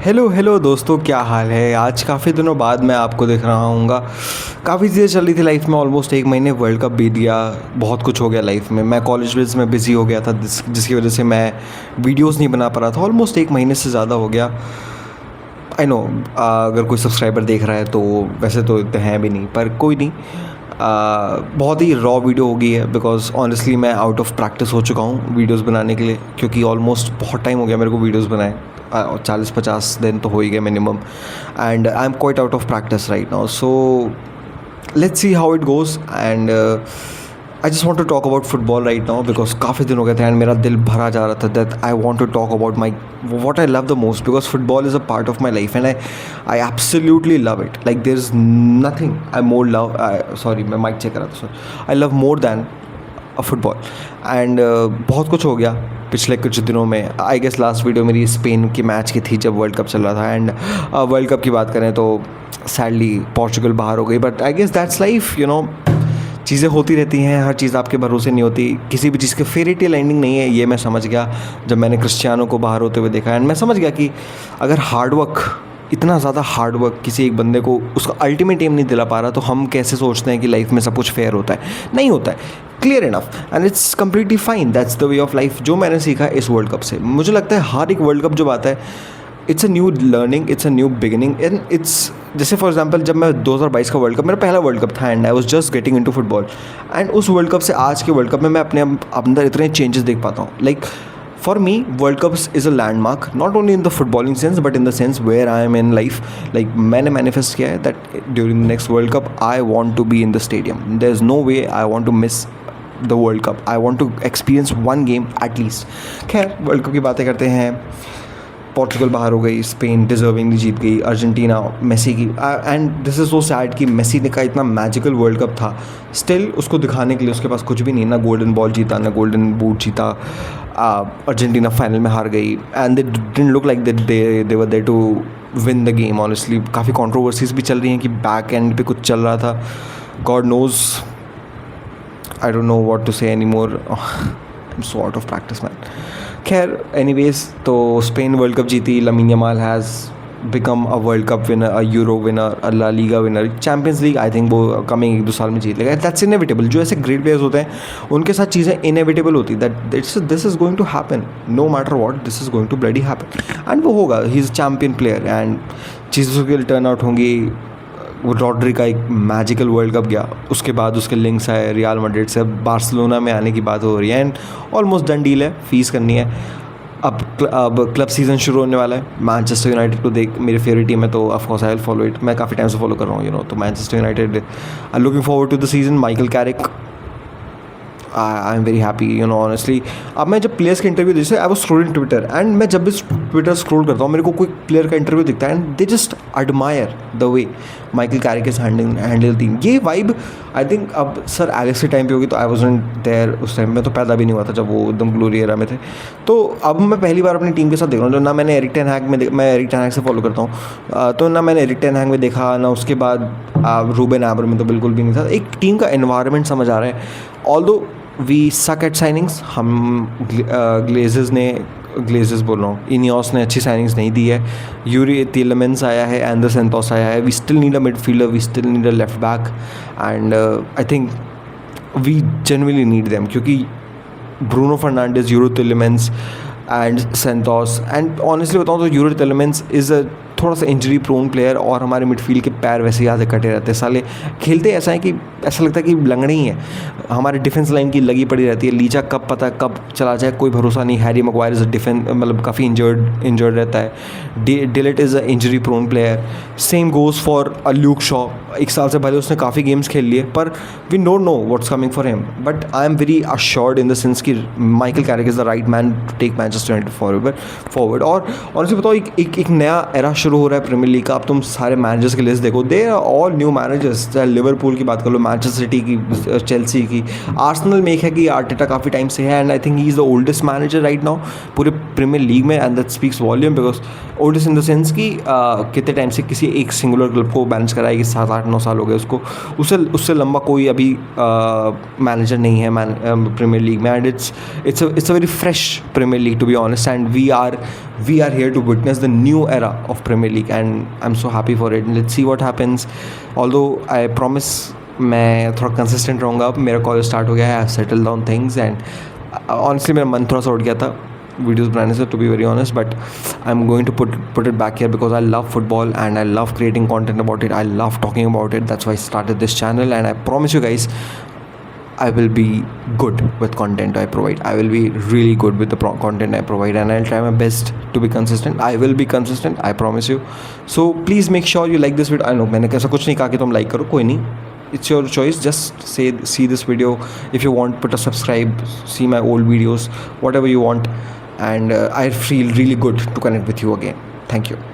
Hello hello दोस्तों, क्या हाल है। आज काफ़ी दिनों बाद मैं आपको देख रहा हूँगा। काफ़ी चीज़ें चल रही थी लाइफ में। ऑलमोस्ट एक महीने वर्ल्ड कप बीत गया। बहुत कुछ हो गया लाइफ में। मैं कॉलेज वेज में बिज़ी हो गया था जिसकी वजह से मैं वीडियोस नहीं बना पा रहा था। ऑलमोस्ट एक महीने से ज़्यादा हो गया। आई नो, अगर कोई सब्सक्राइबर देख रहा है तो वैसे तो इतने हैं भी नहीं, पर कोई नहीं। बहुत ही रॉ वीडियो हो गई है बिकॉज ऑनेस्टली मैं आउट ऑफ प्रैक्टिस हो चुका हूँ वीडियोस बनाने के लिए, क्योंकि ऑलमोस्ट बहुत टाइम हो गया मेरे को वीडियोस बनाए। 40-50 दिन तो हो ही गए minimum, and I am quite out of practice right now. So let's see how it goes. And I just want to talk about football right now because काफ़ी दिन हो गए थे एंड मेरा दिल भरा जा रहा था that I want to talk about my what I love the most, because football is a part of my life and I absolutely love it. Like there's nothing I more love. Sorry, मैं mic check कर रहा था। Sorry, I love more than a football. And बहुत कुछ हो गया पिछले कुछ दिनों में। आई गेस लास्ट वीडियो मेरी स्पेन की मैच की थी जब वर्ल्ड कप चल रहा था। एंड वर्ल्ड कप की बात करें तो सैडली पोर्चुगल बाहर हो गई, but I guess that's life, you know. चीज़ें होती रहती हैं, हर चीज़ आपके भरोसे नहीं होती। किसी भी चीज़ की फेरी टेल एंडिंग नहीं है, ये मैं समझ गया जब मैंने क्रिस्टियानो को बाहर होते हुए देखा। एंड मैं समझ गया कि अगर हार्डवर्क, इतना ज़्यादा हार्डवर्क किसी एक बंदे को उसका अल्टीमेट एम नहीं दिला पा रहा, तो हम कैसे सोचते हैं कि लाइफ में सब कुछ फेयर होता है। नहीं होता है, clear enough, and it's completely fine. That's the way of life जो मैंने सीखा इस वर्ल्ड कप से। मुझे लगता है हर एक वर्ल्ड कप जब आता है, it's a new learning, it's a new beginning. And it's जैसे फॉर एग्जांपल जब मैं 2022 का वर्ल्ड कप, मेरा पहला वर्ल्ड कप था and I was just getting into football. And उस वर्ल्ड कप से आज के वर्ल्ड कप में मैं अपने अंदर इतने चेंजेस देख पाता हूँ। Like for me world cups is a landmark, not only in the footballing sense but in the sense where I am in life. Like मैंने मैनिफेस्ट किया है that during the next world cup I want to be in the stadium. There is no way I want to miss the world cup. I want to experience one game at least. खैर, world cup की बातें करते हैं। Portugal बाहर हो गई, Spain deservingly जीत गई, Argentina Messi की। And this is so sad कि मेसी ने का इतना मैजिकल वर्ल्ड कप था, स्टिल उसको दिखाने के लिए उसके पास कुछ भी नहीं, ना गोल्डन बॉल जीता, ना गोल्डन बूट जीता। अर्जेंटीना फाइनल में हार गई and they didn't look like that they were there to win the game. Honestly काफ़ी कॉन्ट्रोवर्सीज भी चल रही हैं कि बैक एंड पे कुछ चल रहा था। God knows, I don't know what to say any more. I am so out of practice man. खैर, एनीवेज, तो स्पेन वर्ल्ड कप जीती। Lamine Yamal has become a world cup winner, a Euro winner, a La Liga winner, champions league I think वो coming 1-2 साल में जीत लेगा। That's inevitable. जो ऐसे ग्रेट प्लेयर्स होते हैं उनके साथ चीज़ें इनएविटेबल होती है। This is going to happen no matter what, this is going to bloody happen and वो होगा। He is champion player and चीज़ें उसके लिए टर्न आउट होंगी। रॉड्री का एक मैजिकल वर्ल्ड कप गया, उसके बाद उसके लिंक्स आए रियल मैड्रिड से, अब बार्सिलोना में आने की बात हो रही है एंड ऑलमोस्ट डन डील है, फीस करनी है। अब क्लब सीज़न शुरू होने वाला है। मैनचेस्टर यूनाइटेड को देख, मेरी फेवरेट टीम है, तो of course I will follow it. मैं काफ़ी टाइम से फॉलो कर रहा हूँ, यू नो। तो Manchester United, I looking forward to the season. Michael Carrick, I am very happy, you know, honestly. अब मैं जब प्लेयर्स के इंटरव्यू, जैसे I was scrolling Twitter and मैं जब भी ट्विटर स्क्रोल करता हूँ मेरे को कोई प्लेयर का इंटरव्यू दिखता है and they just admire the way Michael Carrick is handle team. ये वाइब आई थिंक अब सर एलेक्स के टाइम पे होगी, तो आई वाजंट देयर उस टाइम में, तो पैदा भी नहीं हुआ था जब वो एकदम ग्लोरी एरा में थे। तो अब मैं पहली बार अपनी टीम के साथ देख रहा हूँ। ना मैंने एरिक टेन हैग में, मैं एरिक टेन हैग से फॉलो करता हूँ, तो ना मैंने एरिक टेन हैग में देखा, ना उसके बाद रूबेन एमरम में तो बिल्कुल भी नहीं था। एक टीम का एनवायरनमेंट समझ आ रहा है। Although we suck at signings, हम ग्लेजेस बोल रहा हूँ, इनियोस ने अच्छी साइनिंग्स नहीं दी है। यूरी टिलेमेंस आया है, एंडर सेंटोस आया है। We still need a midfielder, we still need a left back and I think we genuinely need them, क्योंकि Bruno Fernandes, Youri Tielemans and Santos, and honestly बताऊँ तो यूरो टिलेमेंस इज़ अ थोड़ा सा injury prone player, और हमारे midfield के पैर वैसे ही आधे कटे रहते हैं। साले खेलते ऐसा है कि ऐसा लगता है कि लंगड़े ही हैं। हमारे डिफेंस लाइन की लगी पड़ी रहती है। लीचा कब पता कब चला जाए कोई भरोसा नहीं। Harry Maguire is a defence, मतलब काफ़ी इंजर्ड रहता है। De Ligt is a injury prone player. Same goes for a Luke Shaw. एक साल से भले उसने काफ़ी गेम्स खेल लिए, पर we don't know what's coming for him, but I am very assured in the sense कि Michael Carrick is the right man to take Manchester United forward. और ऑनेस्टली बताओ, एक नया एरा शुरू हो रहा है प्रीमियर लीग का। अब तुम सारे मैनेजर्स की लिस्ट देखो, they are all new managers. चाहे लिवरपूल की बात कर लो, मैनचेस्टर सिटी की, चेल्सी की, आर्सेनल में एक है कि आर्टेटा काफ़ी टाइम से है and I think he is the oldest manager right now पूरे प्रीमियर लीग में, and that speaks volume. Because oldest in the sense कि कितने टाइम से किसी एक सिंगुलर क्लब को मैनेज कराएगी, 7-8-9 साल हो गए उसको। उससे लंबा कोई अभी मैनेजर नहीं है प्रीमियर लीग में, and it's a very fresh premier league to be honest, and we are we are here to witness the new era of Premier League, and I'm so happy for it. Let's see what happens. Although I promise मैं थोड़ा consistent रहूँगा. अब मेरा college start हो गया है, settle down things, and honestly मेरा मन थोड़ा सा उठ गया था वीडियोज़ बनाने से, to be very honest, but I am going to put it back here because I love football and I love creating content about it. I love talking about it. That's why I started this channel, and I promise you guys I will be good with content I provide. I will be really good with the content I provide, and I'll try my best to be consistent. I will be consistent, I promise you. So please make sure you like this video. I know मैंने कैसा कुछ नहीं कहा कि तुम like करो, कोई नहीं. It's your choice. Just see this video. If you want, put a subscribe, see my old videos, whatever you want, and I feel really good to connect with you again. Thank you.